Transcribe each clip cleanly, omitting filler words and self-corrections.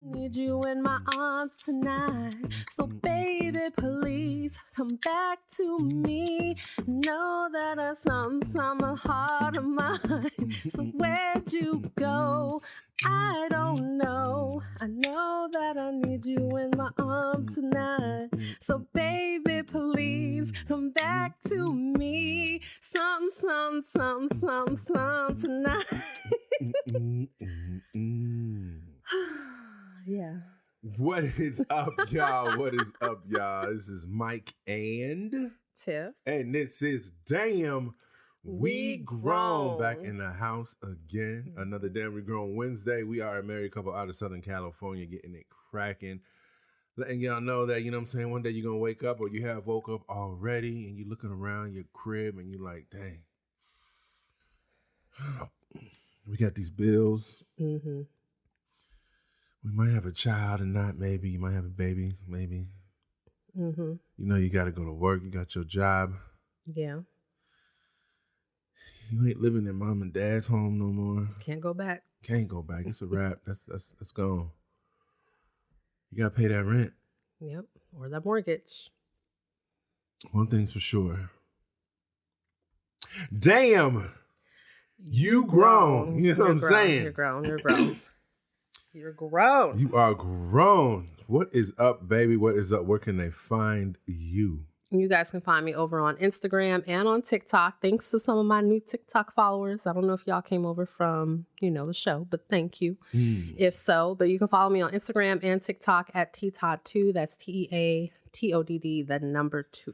Need you in my arms tonight. So baby, please come back to me. Know that it's some heart of mine. So where'd you go? I don't know. I know that I need you in my arms tonight. So baby, please come back to me. Some tonight. Yeah. What is up, y'all? What is up, y'all? This is Mike and Tiff. And this is Damn We Grown. Back in the house again. Another Damn We Grown Wednesday. We are a married couple out of Southern California getting it cracking. Letting y'all know that, you know what I'm saying, one day you're going to wake up or you have woke up already and you're looking around your crib and you're like, dang, we got these bills. Mm-hmm. We might have a child or not, maybe. You might have a baby, maybe. Mm-hmm. You know, you got to go to work. You got your job. Yeah. You ain't living in mom and dad's home no more. Can't go back. Can't go back. It's a wrap. That's gone. You got to pay that rent. Yep. Or that mortgage. One thing's for sure. Damn. You grown. You know what I'm saying? You're grown. You're grown. You're grown. You are grown. What is up, baby? What is up? Where can they find you? You guys can find me over on Instagram and on TikTok. Thanks to some of my new TikTok followers. I don't know if y'all came over from, the show, but thank you. If so, but you can follow me on Instagram and TikTok at TTOD2. That's TEATODD, the number 2.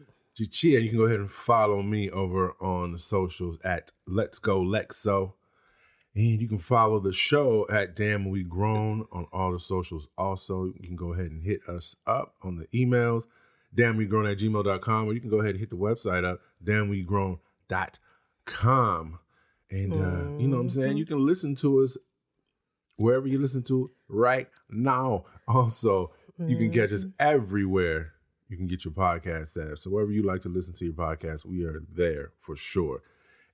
Chia, you can go ahead and follow me over on the socials at Let's Go Lexo. And you can follow the show at Damn We Grown on all the socials. Also, you can go ahead and hit us up on the emails, damnwegrown@gmail.com, or you can go ahead and hit the website up, damnwegrown.com. And you know what I'm saying? You can listen to us wherever you listen to right now. Also, you can catch us everywhere you can get your podcast at. So wherever you like to listen to your podcast, we are there for sure.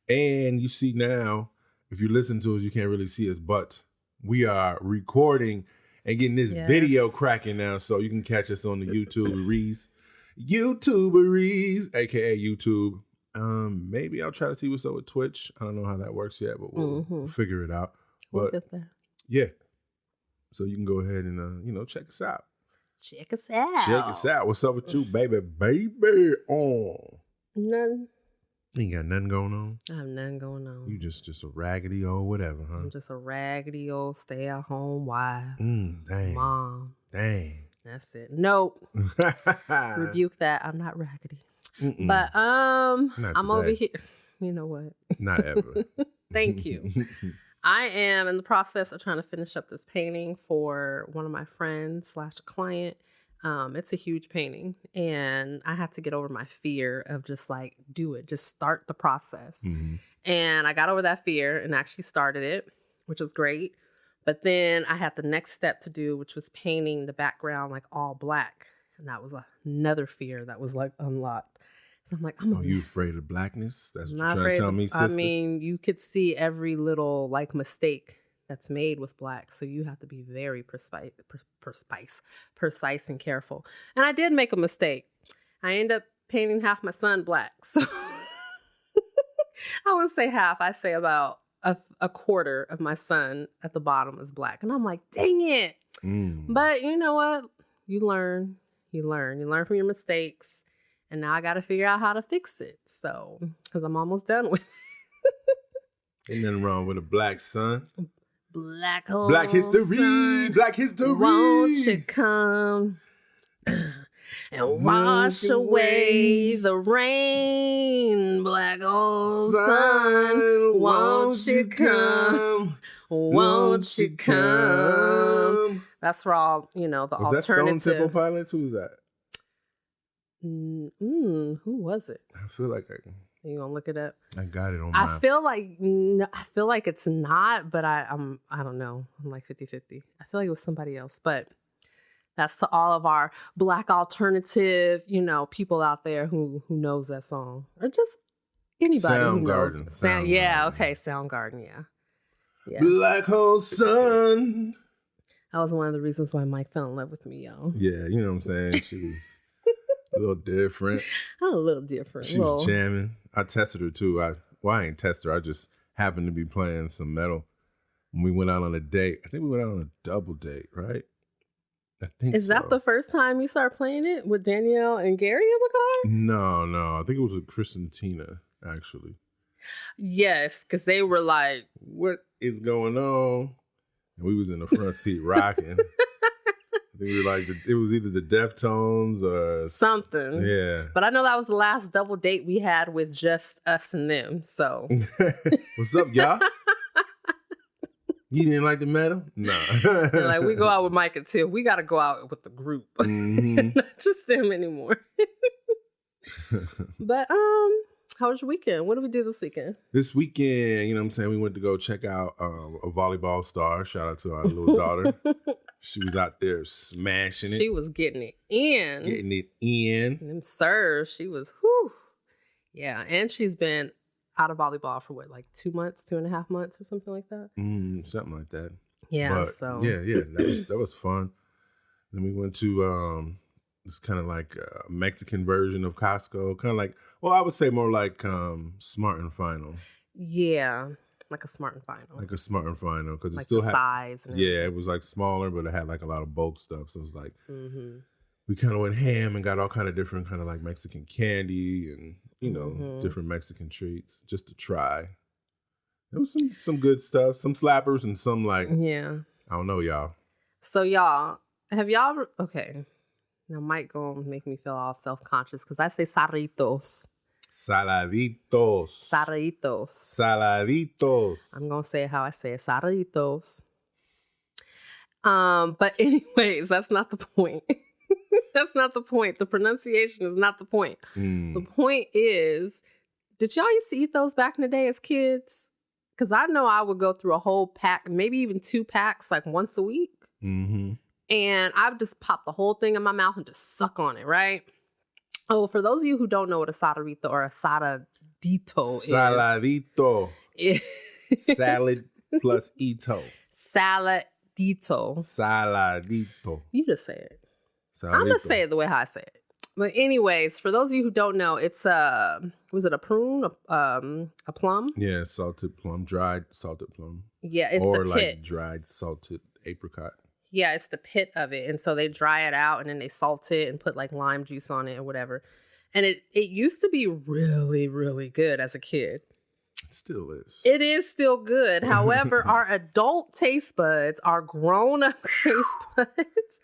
And you see now, if you listen to us, you can't really see us, but we are recording and getting this video cracking now. So you can catch us on the YouTuberies, aka YouTube. Maybe I'll try to see what's up with Twitch. I don't know how that works yet, but we'll figure it out. But Look at that. Yeah. So you can go ahead and check us out. Check us out. Check us out. What's up with you, baby? None. You ain't got nothing going on? I have nothing going on. You just a raggedy old whatever, huh? I'm just a raggedy old stay-at-home wife. Dang. Mom. Dang. That's it. Nope. Rebuke that. I'm not raggedy. But I'm over here. You know what? Not ever. Thank you. I am in the process of trying to finish up this painting for one of my friends / client. It's a huge painting, and I have to get over my fear of just just start the process. And I got over that fear and actually started it, which was great. But then I had the next step to do, which was painting the background all black. And that was another fear that was unlocked. So I'm like, you afraid of blackness? That's what you're trying to tell me, sister? I mean, you could see every little mistake that's made with black. So you have to be very precise and careful. And I did make a mistake. I ended up painting half my son black. So I wouldn't say half. I say about a quarter of my son at the bottom is black. And I'm like, dang it. But you know what? You learn from your mistakes. And now I got to figure out how to fix it. So, because I'm almost done with it. Ain't nothing wrong with a black son. Black history. Sun, Black history. Won't you come and wash away the rain? Black hole sun, won't you come? Won't you come? That's for all, the alternative. Was that Stone Temple Pilots? Who's that? Who was it? I feel like You gonna look it up? I got it on my... I feel like it's not, but I don't know. I'm 50-50. I feel like it was somebody else, but that's to all of our Black alternative, people out there who knows that song, or just anybody who knows. Soundgarden. Okay, Soundgarden, yeah. Black hole sun. That was one of the reasons why Mike fell in love with me, y'all. Yeah, you know what I'm saying? She was a little different. I'm a little different. She was jamming. I tested her too. I ain't test her. I just happened to be playing some metal. When we went out on a date. I think we went out on a double date, right? I think Is that the first time you started playing it with Danielle and Gary in the car? No. I think it was with Chris and Tina, actually. Yes, because they were like, what is going on? And we was in the front seat rocking. I think we were like, it was either the Deftones or something. Yeah. But I know that was the last double date we had with just us and them. So what's up, y'all? You didn't like the metal? No. Like, we go out with Mike and Tiff. We got to go out with the group. Mm-hmm. Not just them anymore. But, how was your weekend? What did we do this weekend? This weekend, you know what I'm saying? We went to go check out a volleyball star. Shout out to our little daughter. She was out there smashing it. She was getting it in. Getting it in. And them serves, she was, whew. Yeah, and she's been out of volleyball for what, like 2 months, 2.5 months or something like that? Something like that. Yeah, but, so. Yeah, that was fun. Then we went to it's kind of like a Mexican version of Costco. Kind of like, well, I would say more like Smart and Final. Yeah, like a Smart and Final. Like a Smart and Final. Because like it still the had size. And everything. it was like smaller, but it had like a lot of bulk stuff. So it was like, we kind of went ham and got all kind of different kind of like Mexican candy and, you know, different Mexican treats just to try. There was some good stuff, some slappers and some like, I don't know, y'all. So y'all, have y'all, okay. Now Mike gonna make me feel all self-conscious because I say sarritos. Saladitos. Sarritos. Saladitos. I'm gonna say it how I say it, sarritos. But anyways, that's not the point. That's not the point. The pronunciation is not the point. The point is, did y'all used to eat those back in the day as kids? Because I know I would go through a whole pack, maybe even 2 packs, like once a week. Mm-hmm. And I would just pop the whole thing in my mouth and just suck on it, right? Oh, for those of you who don't know what a saladito or a saladito is. Salad plus ito. Saladito. You just say it. Saladito. I'm going to say it the way how I say it. But anyways, for those of you who don't know, it's was it a prune? A plum? Yeah, salted plum, dried salted plum. Yeah, it's or the pit. Like dried salted apricot. Yeah, it's the pit of it. And so they dry it out and then they salt it and put like lime juice on it or whatever. And it used to be really, really good as a kid. It still is. It is still good. However, our adult taste buds, our grown-up taste buds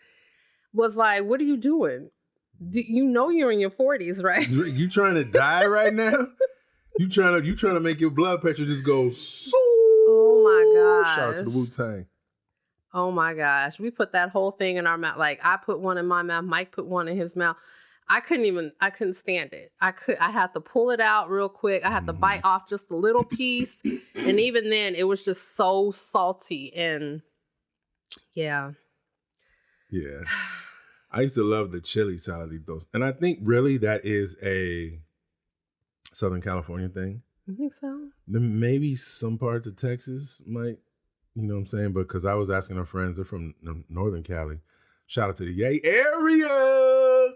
was like, what are you doing? You know you're in your 40s, right? You trying to die right now? You trying to make your blood pressure just go so. Oh my gosh. Shout out to the Wu-Tang. Oh my gosh. We put that whole thing in our mouth. Like I put one in my mouth. Mike put one in his mouth. I couldn't stand it. I had to pull it out real quick. I had to bite off just a little piece. And even then it was just so salty. And yeah. Yeah. I used to love the chili saladitos. And I think really that is a Southern California thing. You think so? Then maybe some parts of Texas might, you know what I'm saying? But because I was asking our friends, they're from Northern Cali. Shout out to the Yay area.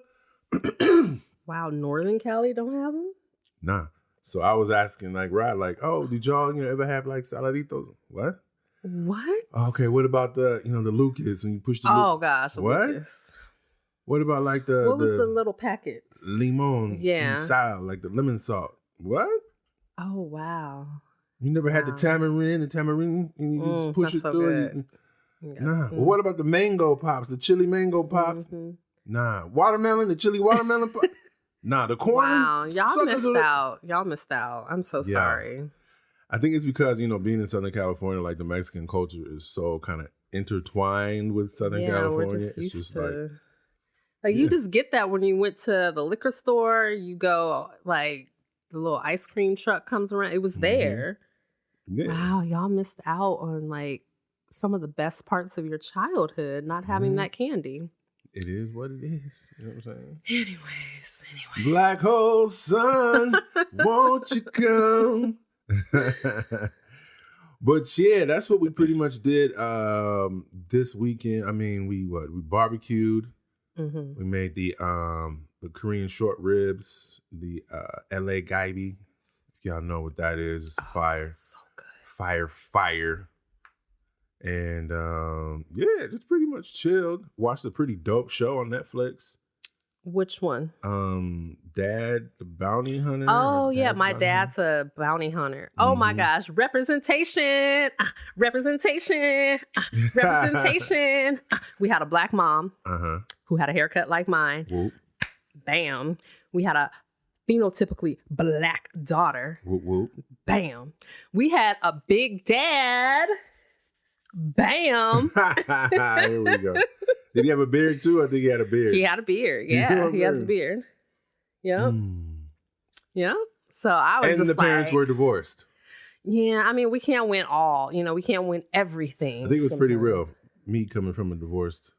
Wow, Northern Cali don't have them? Nah. So I was asking like, Rod, like, oh, did y'all ever have like saladitos? What? Okay, what about the Lucas when you push the Oh gosh, what? Lucas. What about like what was the little packets? Limon and sal, like the lemon salt. What? Oh wow. You never had the tamarind and you just push it so through? Good. Nah. Well, what about the mango pops, the chili mango pops? Nah. Watermelon, the chili watermelon pop? Nah, the corn. Wow, y'all missed out. Y'all missed out. I'm so sorry. I think it's because, being in Southern California, like the Mexican culture is so kind of intertwined with Southern California. We're just used to you just get that when you went to the liquor store, you go like the little ice cream truck comes around. It was there. Yeah. Wow, y'all missed out on like some of the best parts of your childhood, not having that candy. It is what it is. You know what I'm saying? Anyways. Black hole sun, won't you come? But yeah, that's what we pretty much did this weekend. I mean, we barbecued. Mm-hmm. We made the Korean short ribs, the LA gaibi. If y'all know what that is, it's fire. So good. Fire. And yeah, just pretty much chilled. Watched a pretty dope show on Netflix. Which one? Dad the Bounty Hunter. Oh yeah, my dad's a bounty hunter. Oh my gosh, representation. We had a black mom who had a haircut like mine. Whoop. Bam. We had a phenotypically black daughter. Whoop, whoop. Bam. We had a big dad. Bam. Here we go. Did he have a beard too? I think he had a beard. He had a beard. Yeah, he has a beard. Yep. Yeah. So I was and the parents were divorced. Yeah, I mean, we can't win all. We can't win everything. I think it was pretty real. Me coming from a divorced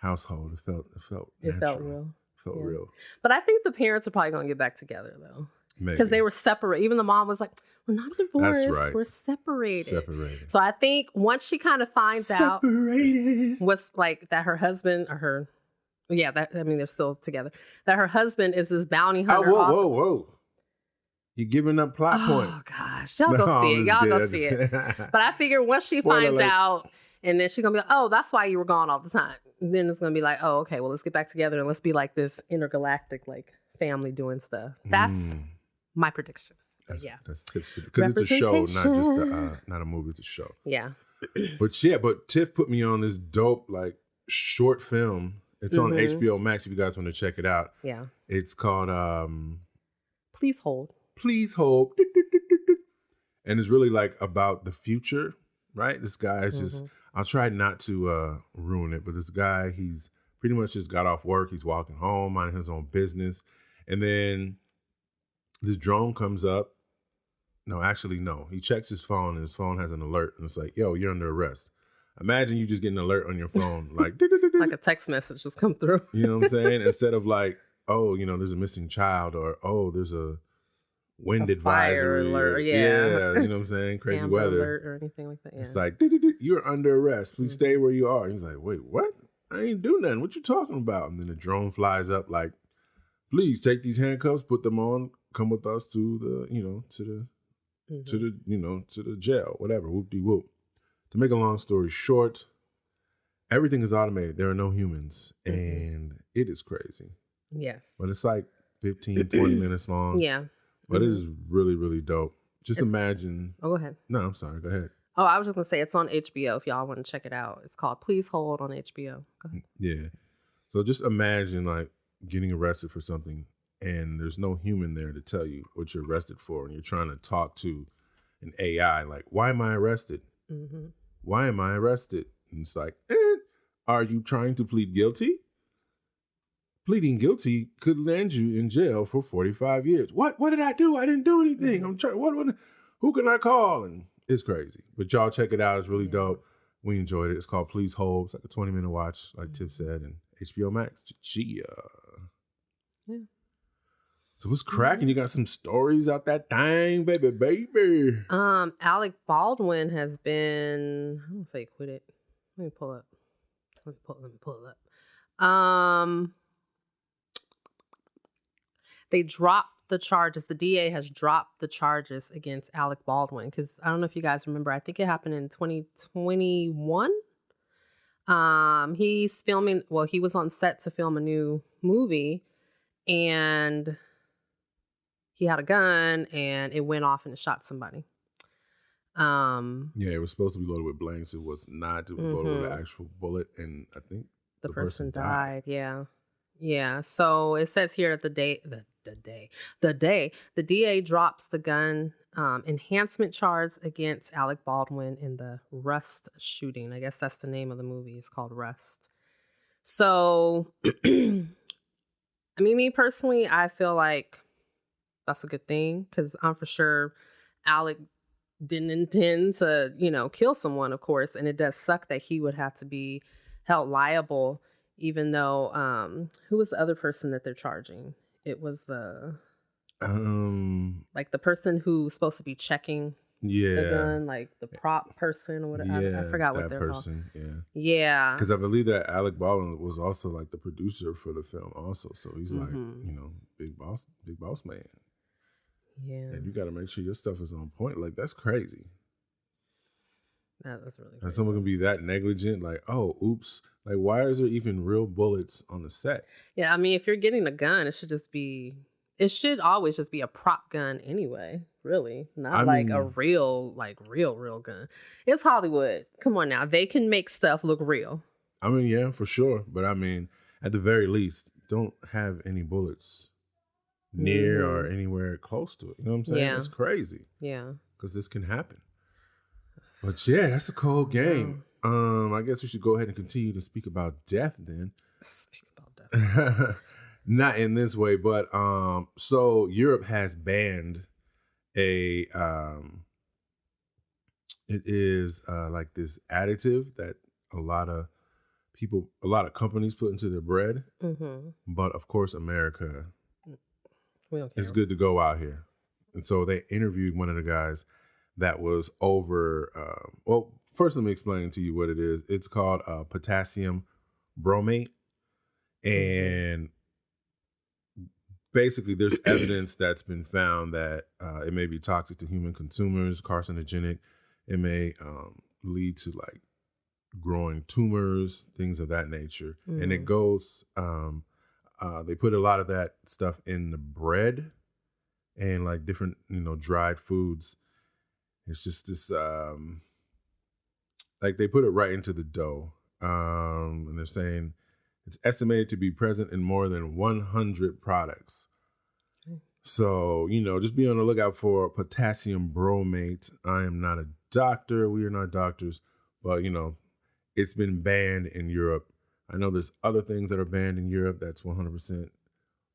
household, it felt natural. It felt real. It felt real. But I think the parents are probably going to get back together though. Because they were separate. Even the mom was like, "We're not divorced. That's right. We're separated." So I think once she kind of finds out what's like that her husband or her, they're still together. That her husband is this bounty hunter. Whoa. You're giving up plot points. Oh gosh, y'all go see it. Y'all go see it. But I figure once she finds out, and then she's gonna be like, "Oh, that's why you were gone all the time." And then it's gonna be like, "Oh, okay. Well, let's get back together and let's be like this intergalactic like family doing stuff." That's my prediction. That's Tiff. Because it's a show, not just not a movie. It's a show. Yeah. But Tiff put me on this dope like short film. It's on HBO Max if you guys want to check it out. Yeah. It's called Please Hold. Please Hold. And it's really like about the future, right? This guy is just, I'll try not to ruin it, but this guy, he's pretty much just got off work. He's walking home, minding his own business. And then this drone comes up. No. He checks his phone and his phone has an alert. And it's like, yo, you're under arrest. Imagine you just get an alert on your phone. Like, like a text message just come through. You know what I'm saying? Instead of like, oh, there's a missing child or, oh, there's a wind advisory. Fire alert, yeah. You know what I'm saying? Crazy Amber weather. Alert or anything like that. Yeah. It's like, you're under arrest. Please stay where you are. He's like, wait, what? I ain't do nothing. What you talking about? And then the drone flies up like, please take these handcuffs, put them on, come with us to the, to the jail, whatever, whoop-de-whoop. To make a long story short, everything is automated. There are no humans, and it is crazy. Yes. But it's like 15, 20 minutes long. Yeah. But it is really, really dope. Imagine. Oh, go ahead. No, I'm sorry. Go ahead. Oh, I was just going to say it's on HBO if y'all want to check it out. It's called Please Hold on HBO. Go ahead. Yeah. So just imagine like getting arrested for something and there's no human there to tell you what you're arrested for. And you're trying to talk to an AI like, why am I arrested? Why am I arrested? And it's like, are you trying to plead guilty? Pleading guilty could land you in jail for 45 years. What did I do? I didn't do anything. I'm trying. Who can I call? And it's crazy. But y'all check it out. It's really dope. We enjoyed it. It's called Please Hold. It's like a 20-minute watch, like Tiff said, and HBO Max. Yeah. So what's cracking? You got some stories out that thing, baby. Alec Baldwin has been, I don't say quit it. Let me pull it up. They dropped the charges. The DA has dropped the charges against Alec Baldwin because I don't know if you guys remember. I think it happened in 2021. He's filming. Well, he was on set to film a new movie, and he had a gun, and it went off and it shot somebody. Yeah, it was supposed to be loaded with blanks. It was not. It was loaded with an actual bullet, and I think the person died. Yeah. So it says here that the DA drops the gun enhancement charge against Alec Baldwin in the Rust shooting. I guess that's the name of the movie. It's called Rust. So, I mean, me personally, I feel like that's a good thing because I'm for sure Alec didn't intend to, kill someone, of course. And it does suck that he would have to be held liable, even though, who was the other person that they're charging? It was the, like the person who's supposed to be checking The Yeah. gun, like the prop person or whatever. Yeah. I forgot what That they're person. Yeah. called. Yeah. Because I believe that Alec Baldwin was also like the producer for the film also. So he's like, Mm-hmm. you know, big boss man. Yeah. And you got to make sure your stuff is on point. Like, that's crazy. That's really And crazy. someone can be that negligent, like, oh, oops. Like, why is there even real bullets on the set? Yeah, I mean, if you're getting a gun, it should always just be a prop gun anyway, really. Not like a real gun. It's Hollywood. Come on now. They can make stuff look real. I mean, yeah, for sure. But I mean, at the very least, don't have any bullets near or anywhere close to it. You know what I'm saying? Yeah. It's crazy. Yeah. Because this can happen. But yeah, that's a cold game. I guess we should go ahead and continue to speak about death then. Speak about death. Not in this way, but so Europe has banned it is like this additive that a lot of companies put into their bread. Mm-hmm. But of course, America, it's good to go out here. And so they interviewed one of the guys that was over, well, first let me explain to you what it is. It's called potassium bromate. And basically there's evidence that's been found that it may be toxic to human consumers, carcinogenic. It may lead to like growing tumors, things of that nature. And it goes, they put a lot of that stuff in the bread and like different, dried foods. It's just this, like they put it right into the dough. And they're saying it's estimated to be present in more than 100 products. So, just be on the lookout for potassium bromate. I am not a doctor. We are not doctors. But, it's been banned in Europe. I know there's other things that are banned in Europe that's 100%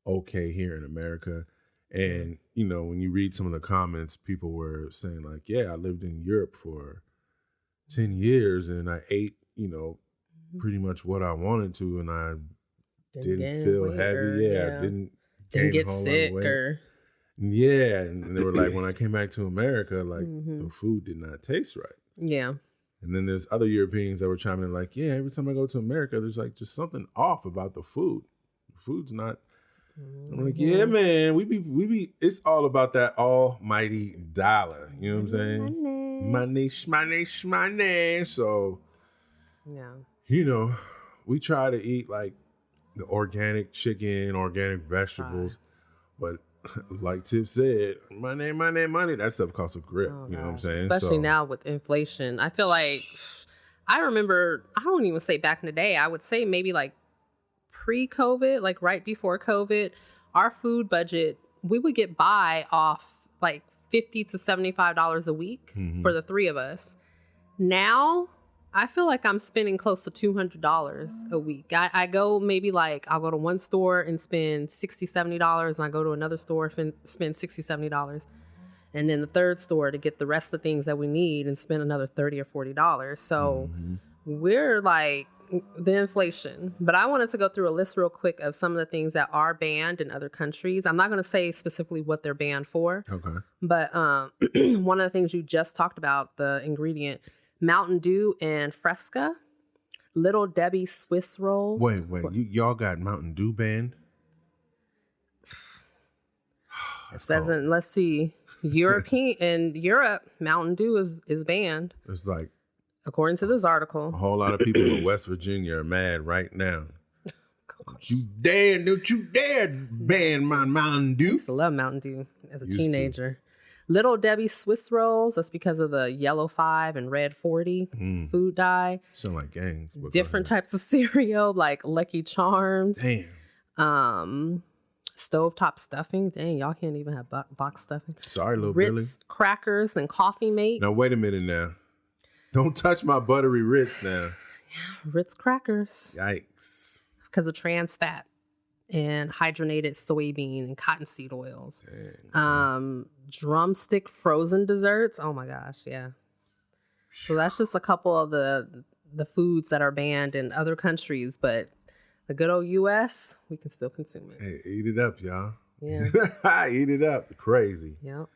okay here in America. And, when you read some of the comments, people were saying like, yeah, I lived in Europe for 10 years and I ate, pretty much what I wanted to. And I didn't feel heavy. I didn't get sick or. Yeah. And they were like, when I came back to America, like the food did not taste right. Yeah. And then there's other Europeans that were chiming in like, yeah, every time I go to America, there's like just something off about the food. The food's not. I'm like, yeah, man, we be. It's all about that almighty dollar. You know what I'm saying? Money. So, yeah, we try to eat like the organic chicken, organic vegetables, but like Tiff said, money. That stuff costs a grip. You know what I'm saying? Especially now with inflation. I feel like I remember. I don't even say back in the day. I would say maybe like pre-COVID, like right before COVID, our food budget, we would get by off like $50 to $75 a week for the three of us. Now, I feel like I'm spending close to $200 a week. I go maybe like, I'll go to one store and spend $60, $70, and I go to another store and spend $60, $70. And then the third store to get the rest of the things that we need and spend another $30 or $40. So we're like, the inflation. But I wanted to go through a list real quick of some of the things that are banned in other countries. I'm not going to say specifically what they're banned for. Okay. But one of the things you just talked about, the ingredient, Mountain Dew and Fresca, Little Debbie Swiss rolls. Wait, y'all got Mountain Dew banned? It doesn't. Let's see. In Europe, Mountain Dew is banned. It's like, according to this article, a whole lot of people in West Virginia are mad right now. Don't you dare ban my Mountain Dew. I used to love Mountain Dew as a teenager. Little Debbie Swiss rolls. That's because of the yellow 5 and red 40 food dye. Sound like gangs. Different types of cereal like Lucky Charms. Damn. Stovetop stuffing. Dang, y'all can't even have box stuffing. Sorry, little Ritz Billy. Crackers and Coffee Mate. Now wait a minute now. Don't touch my buttery Ritz now. Ritz Crackers. Yikes. Because of trans fat and hydrogenated soybean and cottonseed oils. Drumstick frozen desserts. Oh my gosh, yeah. So that's just a couple of the foods that are banned in other countries, but the good old U.S., we can still consume it. Hey, eat it up, y'all. Yeah. Eat it up. Crazy. Yep.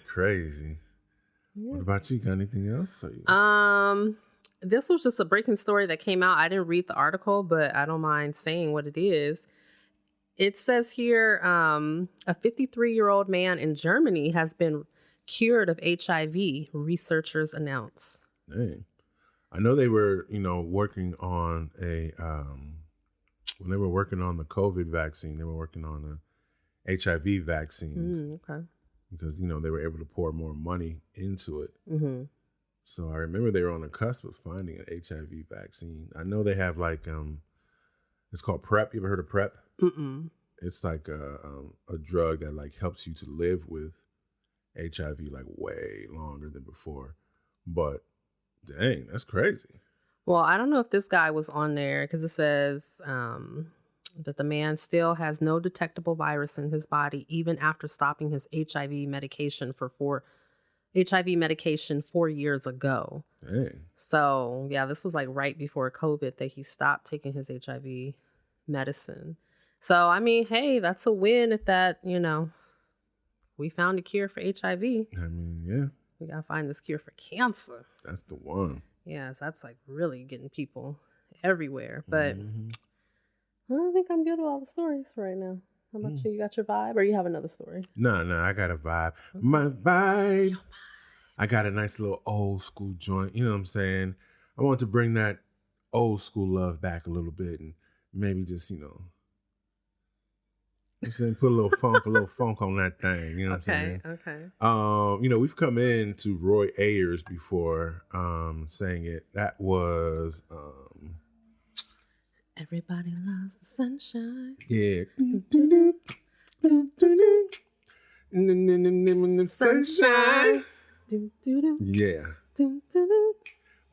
Crazy. Yeah. What about you? Got anything else? This was just a breaking story that came out. I didn't read the article, but I don't mind saying what it is. It says here, a 53-year-old man in Germany has been cured of HIV, researchers announce. Dang. I know they were, working on when they were working on the COVID vaccine, they were working on a HIV vaccine. Okay. Because, they were able to pour more money into it. Mm-hmm. So I remember they were on the cusp of finding an HIV vaccine. I know they have it's called PrEP. You ever heard of PrEP? Mm-mm. It's like a drug that helps you to live with HIV way longer than before. But dang, that's crazy. Well, I don't know if this guy was on there because it says that the man still has no detectable virus in his body even after stopping his HIV medication 4 years ago. Dang. So, yeah, this was right before COVID that he stopped taking his HIV medicine. So, I mean, hey, that's a win if that, we found a cure for HIV. I mean, yeah. We got to find this cure for cancer. That's the one. Yeah, so that's really getting people everywhere. But I think I'm good with all the stories right now. How about you? You got your vibe or you have another story? No, I got a vibe. Okay. My vibe. I got a nice little old school joint. You know what I'm saying? I want to bring that old school love back a little bit and maybe just, I'm saying put a little funk on that thing. You know what I'm saying? Okay. We've come in to Roy Ayers before saying it. That was Everybody loves the sunshine. Yeah. Sunshine. Yeah.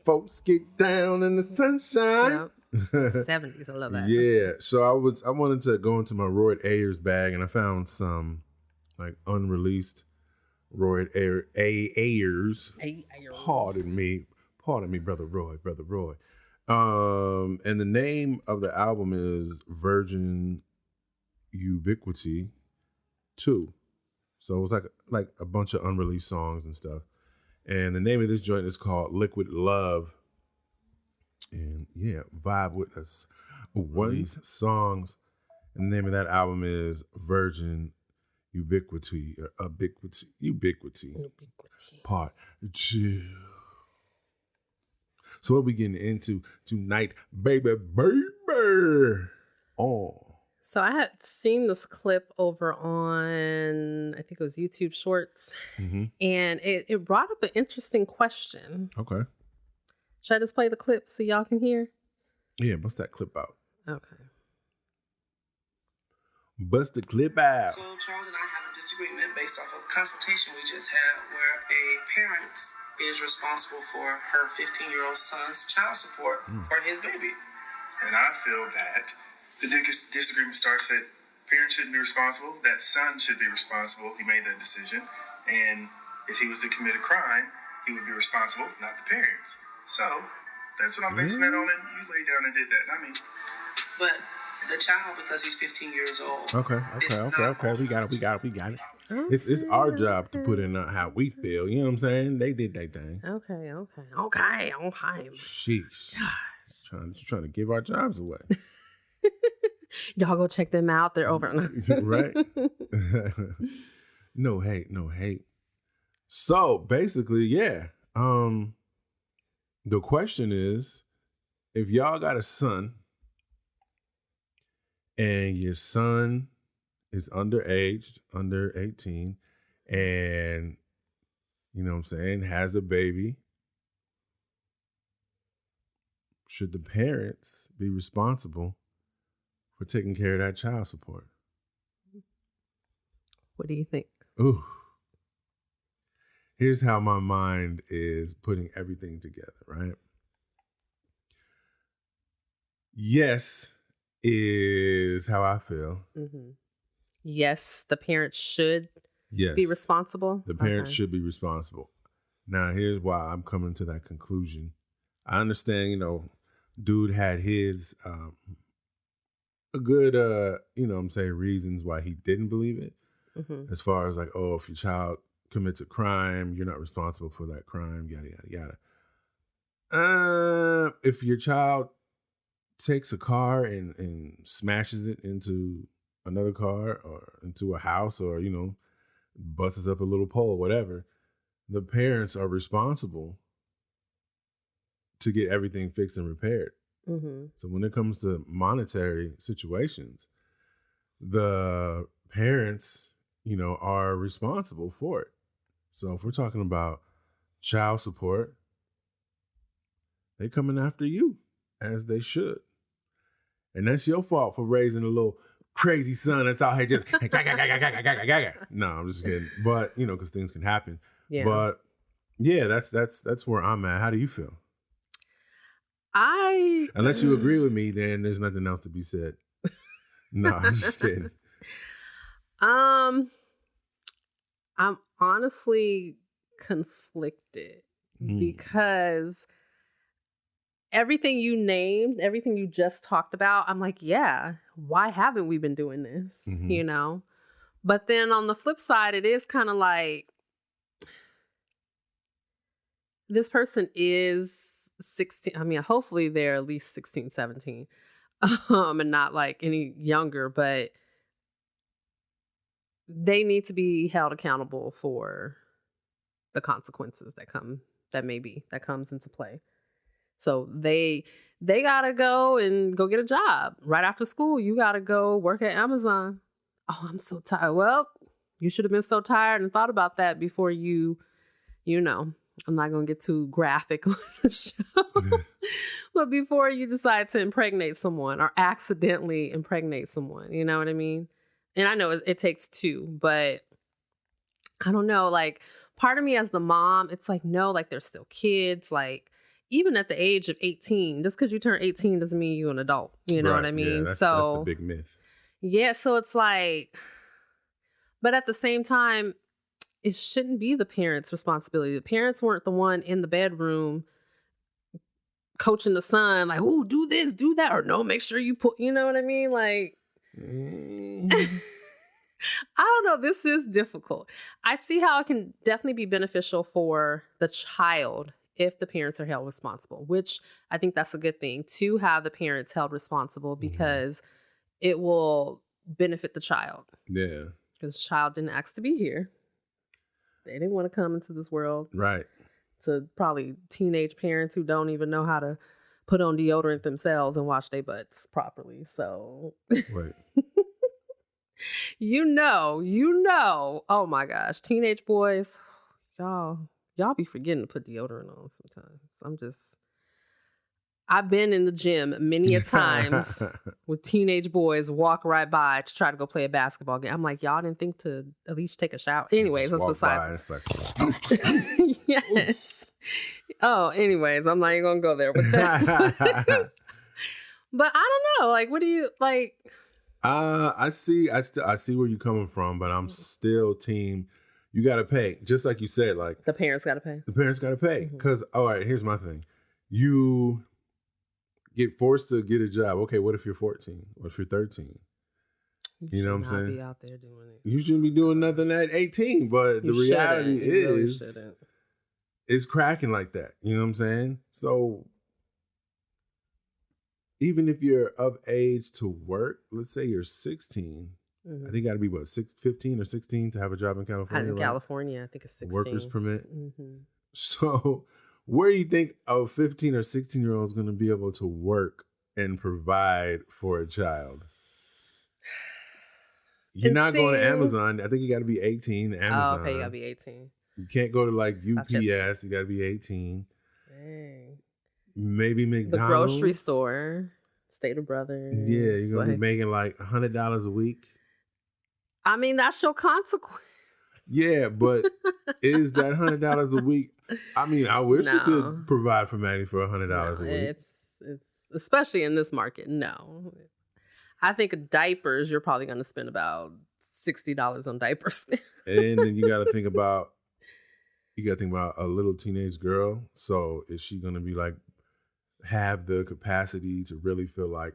Folks get down in the sunshine. Yep. 70s, I love that. Yeah. So I wanted to go into my Roy Ayers bag and I found some unreleased Roy Ayers. Pardon me, brother Roy. And the name of the album is Virgin Ubiquity 2. So it was like a bunch of unreleased songs and stuff. And the name of this joint is called Liquid Love. And yeah, vibe with us. One of these songs, and the name of that album is Virgin Ubiquity. Ubiquity. Part 2. So what we getting into tonight, baby. Oh. So I had seen this clip over on, I think it was YouTube Shorts, and it brought up an interesting question. Okay. Should I just play the clip so y'all can hear? Yeah, bust that clip out. Okay. Bust the clip out. So Charles and I have a disagreement based off of a consultation we just had where a parent is responsible for her 15-year-old son's child support for his baby. And I feel that the disagreement starts that parents shouldn't be responsible, that son should be responsible. He made that decision. And if he was to commit a crime, he would be responsible, not the parents. So that's what I'm basing that on, and you laid down and did that. I mean, but the child, because he's 15 years old. Okay. We got it. It's our job to put in how we feel. You know what I'm saying? They did their thing. Okay. Sheesh. Trying to give our jobs away. Y'all go check them out. They're over. Right? No hate. So basically, yeah. The question is, if y'all got a son and your son is underage, under 18, and, you know what I'm saying, has a baby, should the parents be responsible for taking care of that child support? What do you think? Ooh. Here's how my mind is putting everything together, right? Yes is how I feel. Mm-hmm. Yes, the parents should be responsible. The parents should be responsible. Now, here's why I'm coming to that conclusion. I understand, dude had his a good, reasons why he didn't believe it. Mm-hmm. As far as if your child commits a crime, you're not responsible for that crime, yada, yada, yada. If your child takes a car and smashes it into another car or into a house or, busts up a little pole, whatever, the parents are responsible to get everything fixed and repaired. Mm-hmm. So when it comes to monetary situations, the parents, are responsible for it. So if we're talking about child support, they're coming after you, as they should. And that's your fault for raising a little crazy son that's out here just no, I'm just kidding. But because things can happen. Yeah. But yeah, that's where I'm at. How do you feel? Unless you agree with me, then there's nothing else to be said. No, I'm just kidding. I'm honestly conflicted because everything you named, everything you just talked about, I'm like, yeah, why haven't we been doing this? Mm-hmm. But then on the flip side, it is kind of like this person is 16. I mean, hopefully they're at least 16, 17, and not like any younger, but they need to be held accountable for the consequences that comes into play. So they gotta go get a job right after school. You gotta go work at Amazon. Oh, I'm so tired. Well, you should have been so tired and thought about that before I'm not gonna get too graphic on the show, but before you decide to impregnate someone or accidentally impregnate someone, you know what I mean? And I know it takes two, but I don't know. Like, part of me as the mom, it's like, no, like they're still kids. Like, even at the age of 18, just because you turn 18 doesn't mean you're an adult. You know what I mean? Yeah, that's the big myth. Yeah, so it's like, but at the same time, it shouldn't be the parents' responsibility. The parents weren't the one in the bedroom coaching the son, like, oh, do this, do that, or no, make sure you put, you know what I mean? Like, I don't know. This is difficult. I see how it can definitely be beneficial for the child if the parents are held responsible, which I think that's a good thing, to have the parents held responsible, because it will benefit the child. Yeah. Because the child didn't ask to be here. They didn't want to come into this world. Right. To probably teenage parents who don't even know how to put on deodorant themselves and wash their butts properly. So, right. you know, oh my gosh, teenage boys, y'all be forgetting to put deodorant on sometimes. I've been in the gym many a times with teenage boys walk right by to try to go play a basketball game. I'm like, y'all didn't think to at least take a shower. Anyways, that's besides. Yes. Oh, anyways, I'm not even gonna go there with that. But I don't know. Like, what do you like? I see where you're coming from, but I'm still team. You got to pay, just like you said. Like, the parents got to pay. The parents got to pay, because all right, here's my thing. You get forced to get a job. Okay, what if you're 14? What if you're 13? You know what I'm saying? Be out there doing it. You shouldn't be doing nothing at 18. But the reality is, it's cracking like that. You know what I'm saying? So even if you're of age to work, let's say you're 16. I think you got to be 15 or 16 to have a job in California. In California, I think it's 16. Workers permit. So where do you think a 15 or 16-year-old is going to be able to work and provide for a child? You're not going to Amazon. I think you got to be 18 to Amazon. Oh, okay, you got to be 18. You can't go to like UPS. You got to be 18. Dang. Maybe McDonald's. The grocery store. Stater Brothers. Yeah, you're going to be making like $100 a week. I mean, that's your consequence. Yeah, but is that $100 a week? I mean, I wish we could provide for Maddie for $100 a week. It's especially in this market. No, I think diapers. You're probably going to spend about $60 on diapers. And then you got to think about a little teenage girl. So is she going to be like, have the capacity to really feel like,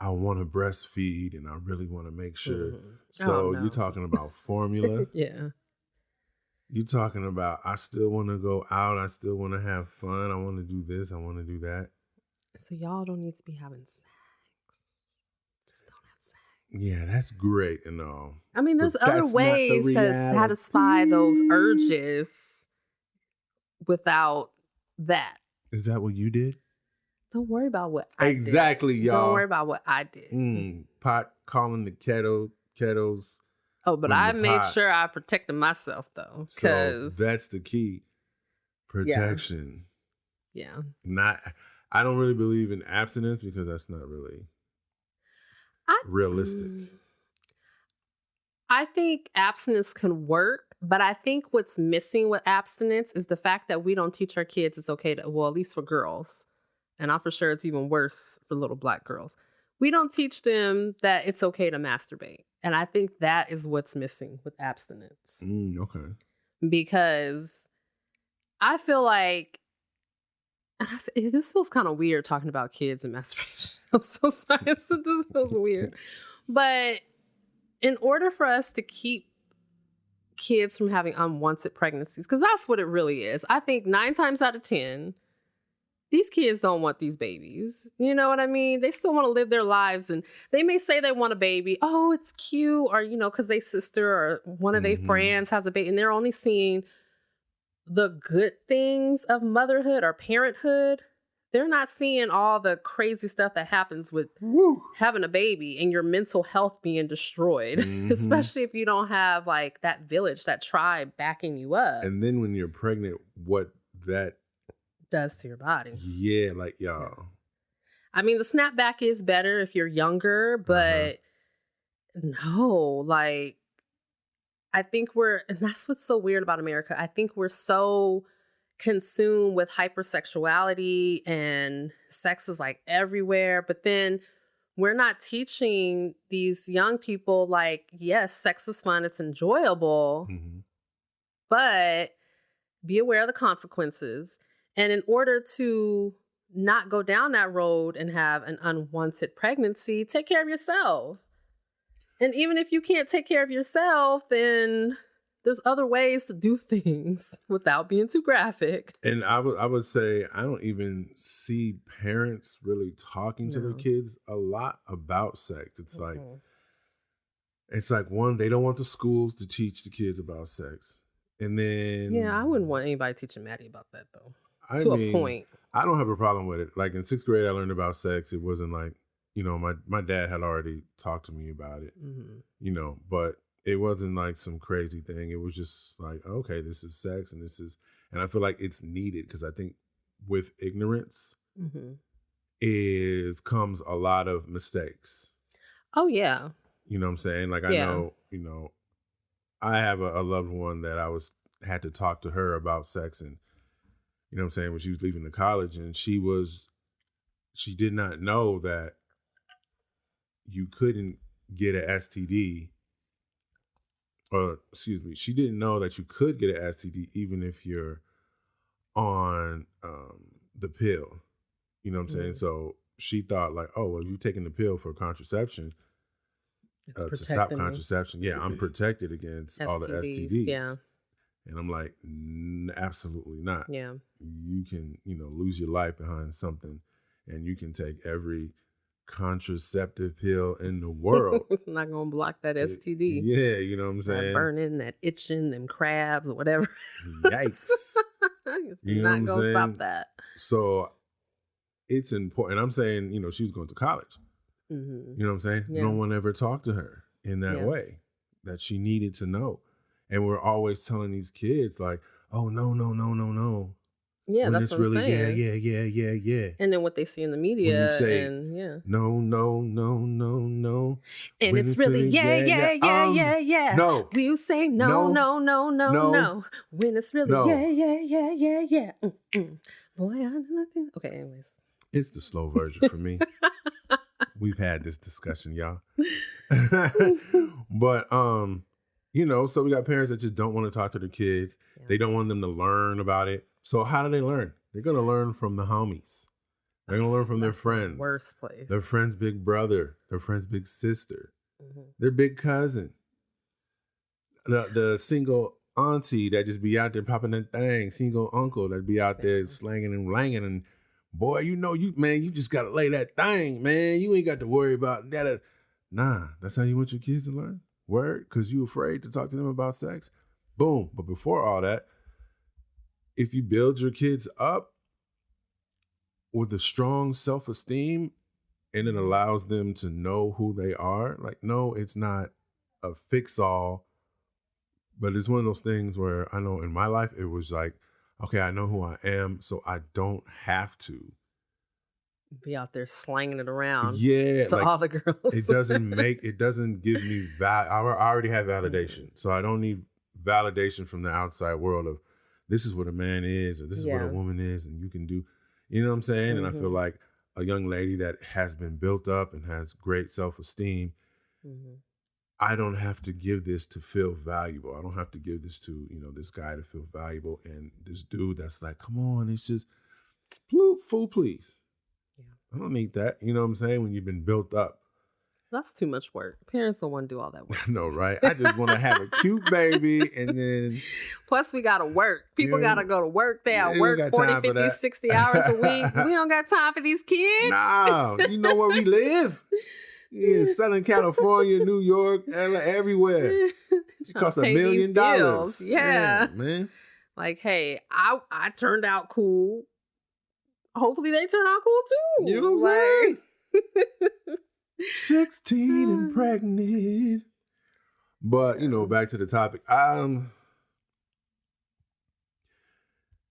I want to breastfeed and I really want to make sure. So you're talking about formula. Yeah. You talking about, I still want to go out. I still want to have fun. I want to do this. I want to do that. So y'all don't need to be having sex. Just don't have sex. Yeah, that's great and all. I mean, there's But other that's not the ways to reality. satisfy those urges without that. Is that what you did? Don't worry about what I Exactly, did. y'all. Don't worry about what I did. Pot calling the kettles. Oh, but I made sure I protected myself, though. So that's the key. Protection. Yeah. I don't really believe in abstinence because that's not really realistic. I think abstinence can work, but I think what's missing with abstinence is the fact that we don't teach our kids it's okay to, well, at least for girls, and I'm for sure it's even worse for little Black girls. We don't teach them that it's okay to masturbate. And I think that is what's missing with abstinence. Okay. Because I feel like, this feels kind of weird talking about kids and masturbation. I'm so sorry. This feels weird. But in order for us to keep kids from having unwanted pregnancies, because that's what it really is. I think 9 times out of 10, these kids don't want these babies. You know what I mean? They still want to live their lives, and they may say they want a baby. Oh, it's cute. Or, because their sister or one of their friends has a baby, and they're only seeing the good things of motherhood or parenthood. They're not seeing all the crazy stuff that happens with having a baby and your mental health being destroyed, especially if you don't have like that village, that tribe backing you up. And then when you're pregnant, what that does to your body. Yeah, like y'all. I mean, the snapback is better if you're younger, but no, like, I think and that's what's so weird about America. I think we're so consumed with hypersexuality and sex is like everywhere, but then we're not teaching these young people like, yes, sex is fun, it's enjoyable, but be aware of the consequences. And in order to not go down that road and have an unwanted pregnancy, take care of yourself. And even if you can't take care of yourself, then there's other ways to do things without being too graphic. And I would say I don't even see parents really talking to their kids a lot about sex. It's like one, they don't want the schools to teach the kids about sex. And then I wouldn't want anybody teaching Maddie about that though. A point. I don't have a problem with it. Like in 6th grade, I learned about sex. It wasn't like, my dad had already talked to me about it, but it wasn't like some crazy thing. It was just like, okay, this is sex and I feel like it's needed because I think with ignorance comes a lot of mistakes. Oh, yeah. You know what I'm saying? Like, I know, I have a loved one that had to talk to her about sex and, you know what I'm saying, when she was leaving the college and she did not know that you couldn't get an STD, or excuse me, she didn't know that you could get an STD even if you're on the pill. You know what I'm saying? So she thought like, oh, well, you're taking the pill for contraception, to stop contraception. Yeah, I'm protected against all the STDs. Yeah. And I'm like, absolutely not. Yeah. You can, lose your life behind something and you can take every contraceptive pill in the world. It's not going to block that STD. Yeah, you know what I'm saying? That burning, that itching, them crabs or whatever. Yikes. It's not going to stop that. So it's important. I'm saying, she was going to college. You know what I'm saying? Yeah. No one ever talked to her in that way that she needed to know. And we're always telling these kids like, oh, no. Yeah, when that's it's what I'm really, saying. Yeah. And then what they see in the media. When you say, and no. And when it's really, yeah. No. You say no. When it's really, yeah. Boy, I'm looking. Okay, anyways. It's the slow version for me. We've had this discussion, y'all. But, so we got parents that just don't want to talk to their kids. Yeah. They don't want them to learn about it. So how do they learn? They're going to learn from the homies. They're going to learn from their friends. The worst place. Their friend's big brother. Their friend's big sister. Their big cousin. The single auntie that just be out there popping that thing, single uncle that be out there slanging and langing, and boy, you just gotta lay that thing, man. You ain't got to worry about that. Nah, that's how you want your kids to learn? Word? Because you afraid to talk to them about sex? Boom. But before all that, if you build your kids up with a strong self-esteem and it allows them to know who they are, like, no, it's not a fix-all, but it's one of those things where I know in my life, it was like, okay, I know who I am, so I don't have to be out there slanging it around. Yeah, to like, all the girls. it doesn't give me I already have validation, so I don't need validation from the outside world of this is what a man is or this is what a woman is, and you can do, you know what I'm saying? And I feel like a young lady that has been built up and has great self-esteem, I don't have to give this to feel valuable. I don't have to give this to, this guy to feel valuable. And this dude that's like, come on, it's just, fool, please. Yeah. I don't need that. You know what I'm saying? When you've been built up. That's too much work. Parents don't want to do all that work. I know, right? I just want to have a cute baby and then... Plus, we got to work. People got to go to work. They work 40, 50, 60 hours a week. We don't got time for these kids. No, you know where we live? In Southern California, New York, LA, everywhere. It costs $1 million. Yeah, man. Like, hey, I turned out cool. Hopefully they turn out cool too. You know what I'm saying? 16 and pregnant. But, back to the topic.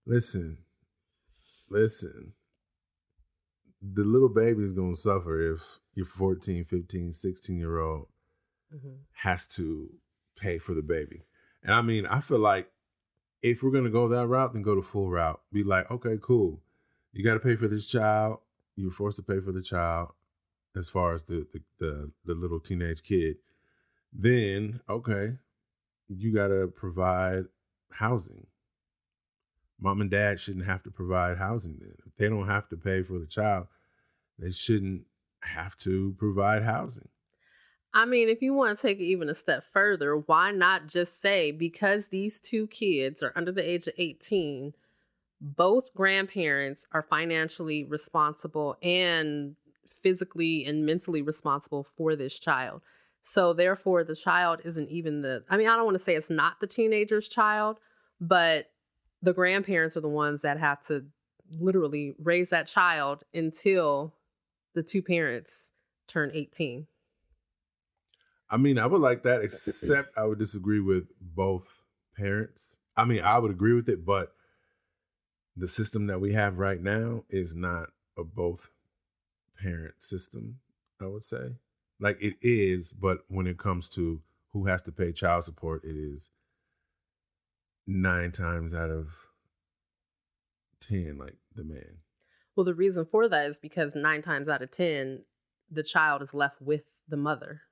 Listen. The little baby's going to suffer if your 14, 15, 16-year-old has to pay for the baby. And I mean, I feel like if we're going to go that route, then go the full route. Be like, okay, cool. You got to pay for this child. You're forced to pay for the child as far as the little teenage kid. Then, okay, you got to provide housing. Mom and dad shouldn't have to provide housing then. If they don't have to pay for the child, they shouldn't have to provide housing. I mean, if you want to take it even a step further, why not just say, because these two kids are under the age of 18, both grandparents are financially responsible and physically and mentally responsible for this child. So therefore, the child isn't even I don't want to say it's not the teenager's child, but the grandparents are the ones that have to literally raise that child until the two parents turn 18. I mean, I would like that, except I would disagree with both parents. I mean, I would agree with it, but the system that we have right now is not a both parent system, I would say. Like, it is, but when it comes to who has to pay child support, it is 9 times out of 10, like, the man. Well, the reason for that is because 9 times out of 10, the child is left with the mother.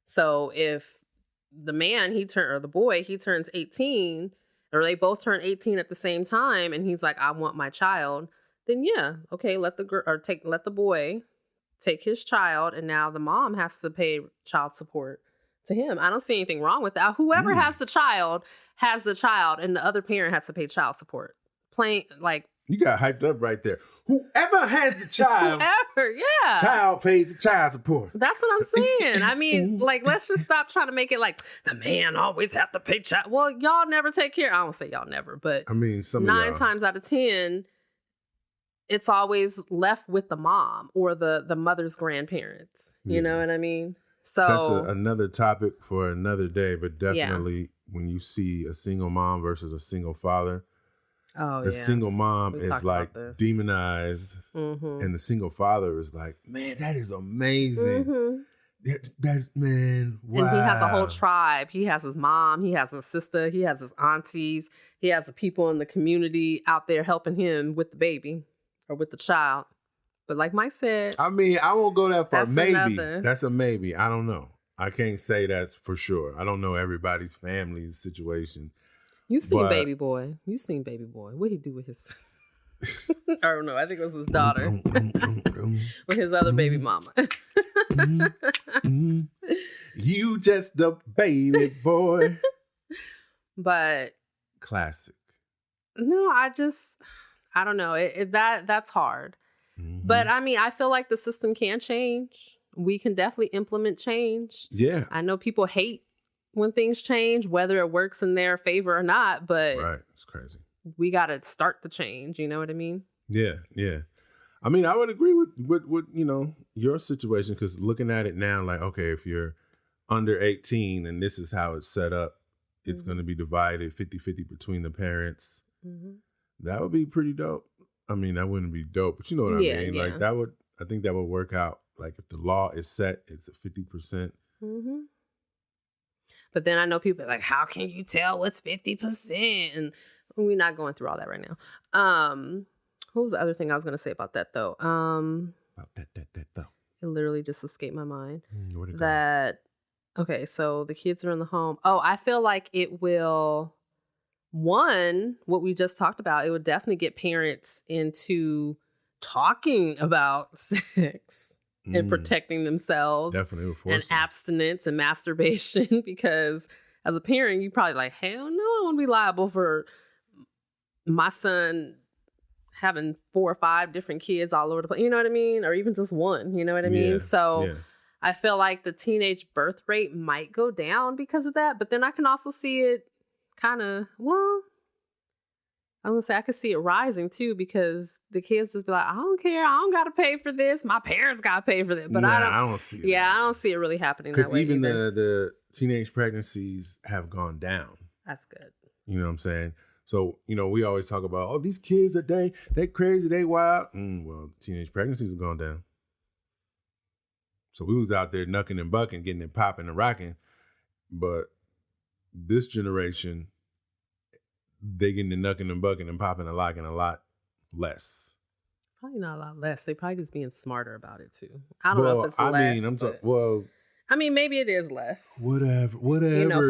So if the man, or the boy, he turns 18, or they both turn 18 at the same time, and he's like, I want my child, then yeah, okay, let the boy take his child, and now the mom has to pay child support to him. I don't see anything wrong with that. Whoever has the child, and the other parent has to pay child support. Plain, like, you got hyped up right there. Whoever has the child, yeah, child pays the child support. That's what I'm saying. I mean, like, let's just stop trying to make it like the man always have to pay child. Well, y'all never take care. I don't say y'all never, but I mean, 9 times out of 10, it's always left with the mom or the mother's grandparents. You know what I mean? So that's another topic for another day. But definitely, when you see a single mom versus a single father. The single mom is like demonized, and the single father is like, man, that is amazing. That's, man, wow. And he has a whole tribe. He has his mom, he has his sister, he has his aunties, he has the people in the community out there helping him with the baby or with the child. But like Mike said, I mean, I won't go that far. Maybe that's a maybe. I don't know. I can't say that's for sure. I don't know everybody's family's situation. You seen Baby Boy. What'd he do with his... I don't know. I think it was his daughter. With his other baby mama. You just a baby boy. But classic. No, I don't know. That's hard. Mm-hmm. But I mean, I feel like the system can change. We can definitely implement change. Yeah. I know people hate when things change, whether it works in their favor or not, but right. It's crazy. We got to start the change. You know what I mean? Yeah. Yeah. I mean, I would agree with your situation, because looking at it now, like, okay, if you're under 18 and this is how it's set up, it's going to be divided 50-50 between the parents. Mm-hmm. That would be pretty dope. I mean, that wouldn't be dope, but you know what I mean? Yeah. Like I think that would work out. Like if the law is set, it's a 50%. Mm-hmm. But then I know people are like, how can you tell what's 50%? And we're not going through all that right now. What was the other thing I was going to say about that, though? About that, though. It literally just escaped my mind. Okay, so the kids are in the home. Oh, I feel like it will, what we just talked about, it would definitely get parents into talking about sex and protecting themselves. Definitely. And abstinence and masturbation, because as a parent, you probably like, hell no, I won't be liable for my son having 4 or 5 different kids all over the place. You know what I mean? Or even just one, you know what I mean? So I feel like the teenage birth rate might go down because of that. But then I can also see it kind of, I'm going to say I could see it rising too, because the kids just be like, I don't care. I don't got to pay for this. My parents got to pay for this. But I don't see it. Yeah, I don't see it really happening that way. Because even the teenage pregnancies have gone down. That's good. You know what I'm saying? So, we always talk about, oh, these kids, they crazy, they wild. Well, teenage pregnancies have gone down. So we was out there knucking and bucking, getting it popping and rocking. But this generation, they getting the knucking and bucking and popping and locking a lot less. Probably not a lot less. They probably just being smarter about it too. I don't know if it's less. I mean, maybe it is less. Whatever.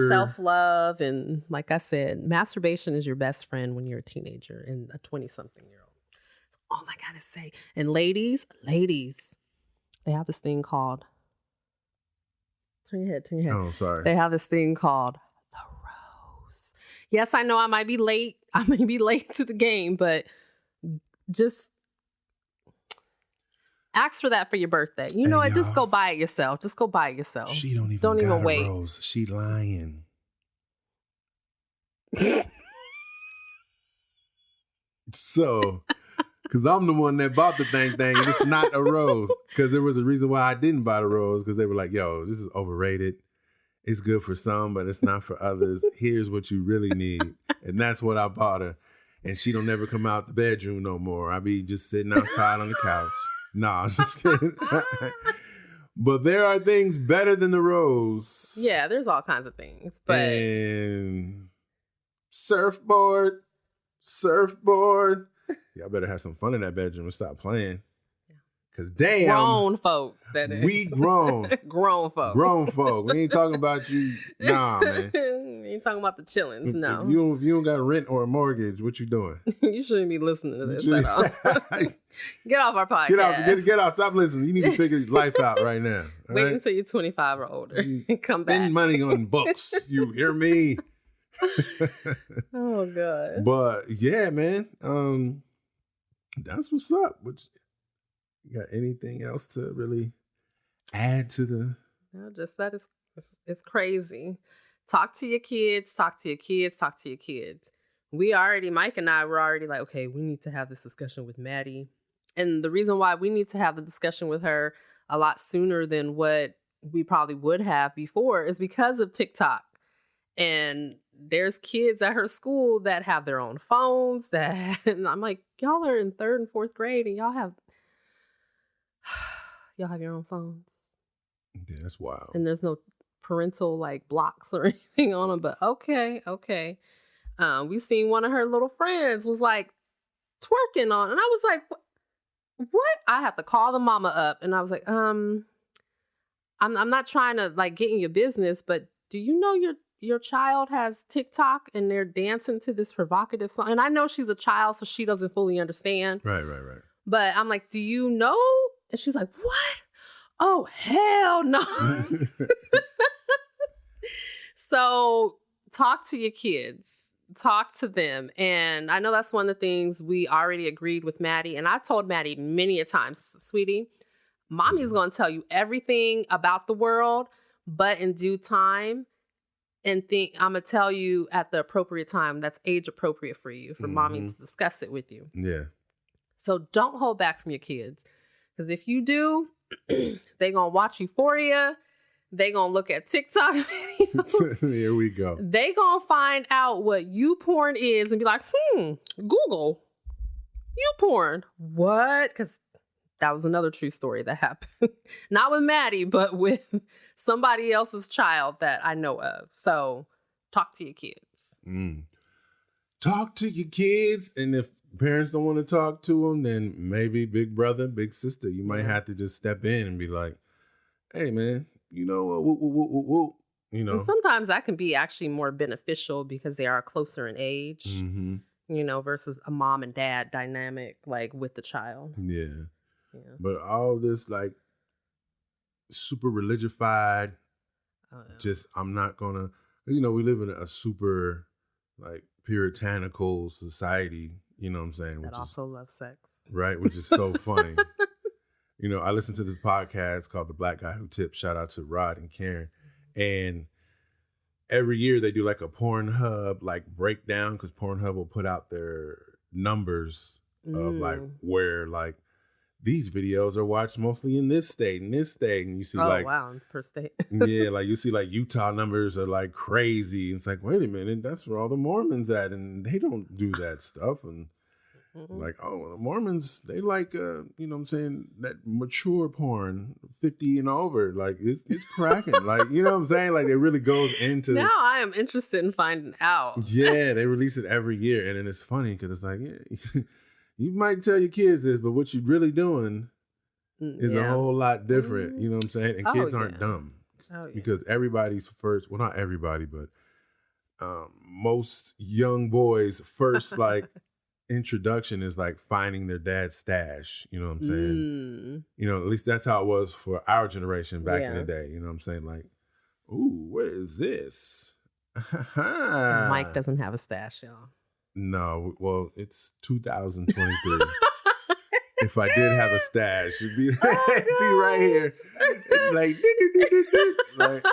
Self-love. And like I said, masturbation is your best friend when you're a teenager and a 20-something-year-old. That's all I got to say. And ladies, they have this thing called... Turn your head. Oh, sorry. They have this thing called the rose. Yes, I know I might be late. I may be late to the game, but just... ask for that for your birthday. You know what? Just go buy it yourself. She don't even wait. Rose. She lying. So, because I'm the one that bought the thing, and it's not a rose. Because there was a reason why I didn't buy the rose. Because they were like, yo, this is overrated. It's good for some, but it's not for others. Here's what you really need. And that's what I bought her. And she don't never come out the bedroom no more. I be just sitting outside on the couch. No, I'm just kidding. But there are things better than the rose. Yeah, there's all kinds of things. But and surfboard. Y'all better have some fun in that bedroom and stop playing. Because damn. Grown folk, that is. We grown. Grown folk. We ain't talking about you. Nah, man. We ain't talking about the chillings, no. If you don't got rent or a mortgage, what you doing? You shouldn't be listening to this at all. Get off our podcast. Get out. Stop listening. You need to figure life out right now. Wait until you're 25 or older and come back. Spend money on books. You hear me? Oh, God. But, yeah, man. That's what's up. You got anything else to really add to the... No, just that it's crazy. Talk to your kids. Mike and I were already like, okay, we need to have this discussion with Maddie. And the reason why we need to have the discussion with her a lot sooner than what we probably would have before is because of TikTok. And there's kids at her school that have their own phones and I'm like, y'all are in 3rd and 4th grade and y'all have your own phones. Yeah, that's wild. And there's no parental like blocks or anything on them, but okay. We seen one of her little friends was like twerking on, and I was like, what? I have to call the mama up, and I was like, I'm not trying to like get in your business, but do you know your child has TikTok and they're dancing to this provocative song? And I know she's a child, so she doesn't fully understand. Right. But I'm like, do you know? And she's like, what? Oh, hell no. So talk to your kids. Talk to them. And I know that's one of the things we already agreed with Maddie. And I told Maddie many a times, sweetie, Mommy's going to tell you everything about the world, but in due time. And I'm going to tell you at the appropriate time that's age appropriate for you, for Mommy to discuss it with you. Yeah. So don't hold back from your kids. Because if you do, they're going to watch Euphoria. They're going to look at TikTok videos. Here we go. They're going to find out what YouPorn is and be like, Google YouPorn. What? Because that was another true story that happened. Not with Maddie, but with somebody else's child that I know of. So talk to your kids. Talk to your kids. And if parents don't want to talk to them, then maybe big brother, big sister, you might have to just step in and be like, hey, man, you know, you know. And sometimes that can be actually more beneficial because they are closer in age, you know, versus a mom and dad dynamic, like with the child. Yeah. But all this like super religified, just I'm not gonna, you know, we live in a super like puritanical society, you know what I'm saying? That also loves sex. Right, which is so funny. You know, I listened to this podcast called The Black Guy Who Tipped. Shout out to Rod and Karen. And every year they do like a Pornhub like breakdown because Pornhub will put out their numbers of like where like these videos are watched mostly in this state, and you see per state. Yeah, like you see like Utah numbers are like crazy. It's like, wait a minute, that's where all the Mormons at, and they don't do that stuff. And like, oh, the Mormons, they like, you know what I'm saying, that mature porn, 50 and over. Like, it's cracking. Like, you know what I'm saying? Like, it really goes into... Now I am interested in finding out. Yeah, they release it every year. And then it's funny because it's like, yeah, you might tell your kids this, but what you're really doing is a whole lot different. You know what I'm saying? And kids aren't dumb. Because everybody's first... Well, not everybody, but most young boys' first, like... introduction is like finding their dad's stash, you know what I'm saying? You know, at least that's how it was for our generation back in the day, you know what I'm saying? Like, ooh, what is this? Mike doesn't have a stash, y'all. No, well, it's 2023. If I did have a stash, it'd be, it'd be right here. It'd be like,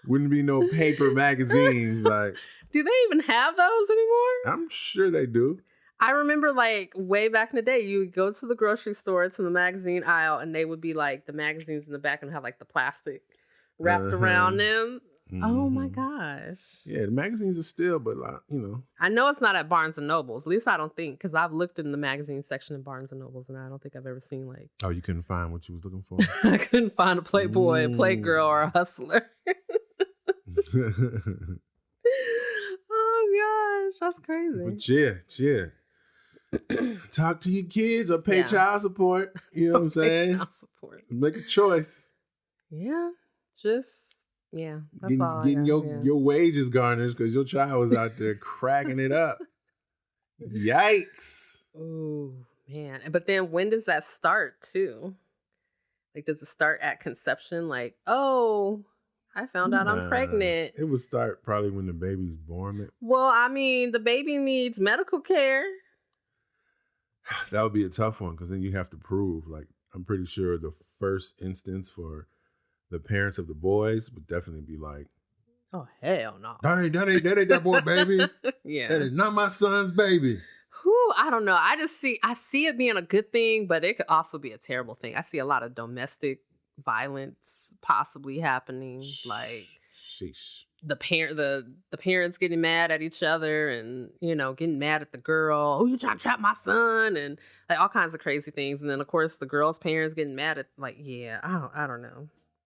wouldn't be no paper magazines. Like, do they even have those anymore? I'm sure they do. I remember like way back in the day, you would go to the grocery store to the magazine aisle and they would be like the magazines in the back and have like the plastic wrapped around them. Oh my gosh. Yeah, the magazines are still, but like, you know. I know it's not at Barnes & Nobles. At least I don't think, because I've looked in the magazine section in Barnes & Nobles and I don't think I've ever seen like. Oh, you couldn't find what you was looking for? I couldn't find a Playboy, a Playgirl, or a Hustler. Oh gosh, that's crazy. But yeah. Talk to your kids or pay child support. You know what I'm saying? Child support. Make a choice. Yeah, just that's getting your wages garnished because your child was out there cracking it up. Yikes! Oh man! But then when does that start too? Like, does it start at conception? Like, oh, I found out I'm pregnant. It would start probably when the baby's born. Well, I mean, the baby needs medical care. That would be a tough one because then you have to prove. Like, I'm pretty sure the first instance for the parents of the boys would definitely be like, oh, hell no. That ain't that boy, baby. Yeah. That is not my son's baby. Whew, I don't know. I see it being a good thing, but it could also be a terrible thing. I see a lot of domestic violence possibly happening. Like, sheesh. The parents getting mad at each other and, you know, getting mad at the girl. Oh, you trying to trap my son? And like all kinds of crazy things. And then, of course, the girl's parents getting mad at, like, I don't know.